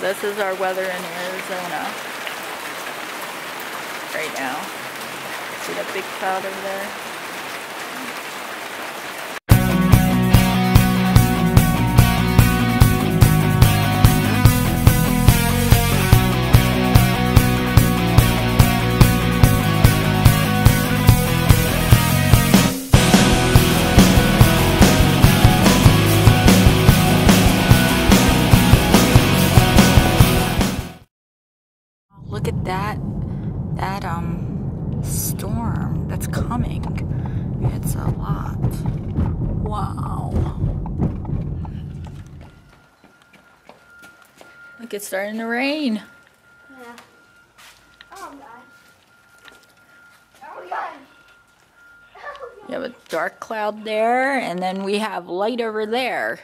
This is our weather in Arizona right now. See that big cloud over there? Look at that storm that's coming. It's a lot. Wow. Look, it's starting to rain. Yeah. Oh God. Oh God. You have a dark cloud there, and then we have light over there.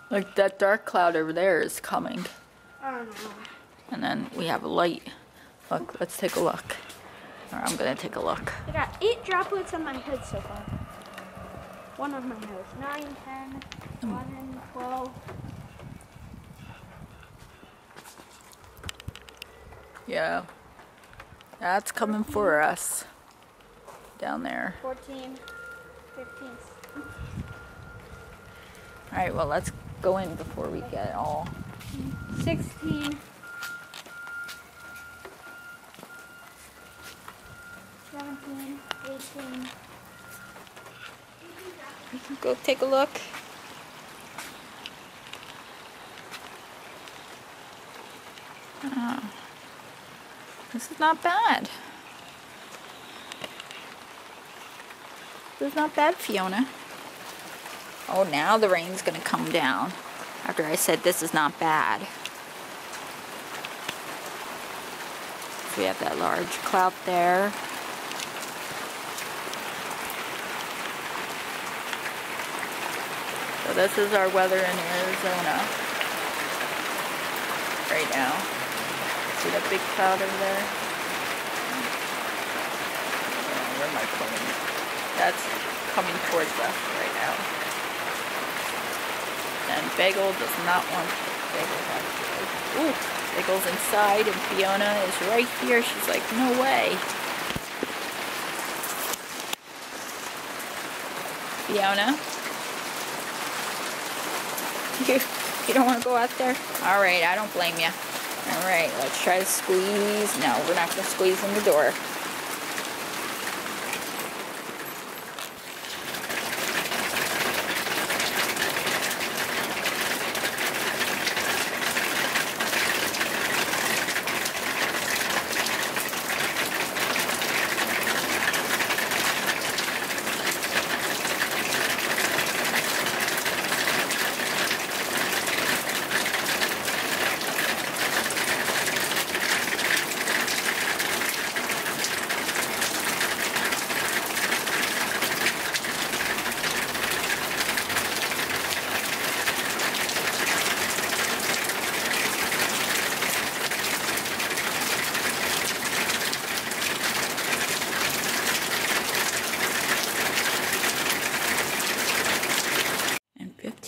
Like that dark cloud over there is coming. Oh no. And then we have a light. Look, let's take a look. Or I'm gonna take a look. I got 8 droplets on my hood so far. One on my nose. 9, 10, 11, 12. Yeah. That's coming for us. Down there. 14, 15. Alright, well let's go in before we get it all. 16. 17, 18. You can go take a look. Oh, this is not bad. This is not bad, Fiona. Oh, now the rain's gonna come down. After I said this is not bad. So we have that large cloud there. So this is our weather in Arizona right now. See that big cloud over there? Where am I pointing? That's coming towards us right now. And Bagel does not want Bagel actually. Ooh, Bagel's inside and Fiona is right here. She's like, no way. Fiona? You don't want to go out there? Alright, I don't blame you. Alright, let's try to squeeze. No, we're not going to squeeze in the door.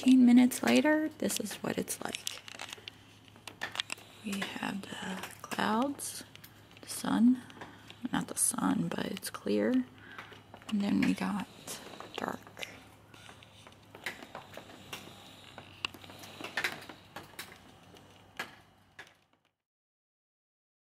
Minutes later, this is what it's like. We have the clouds, the sun, not the sun, but it's clear, and then we got dark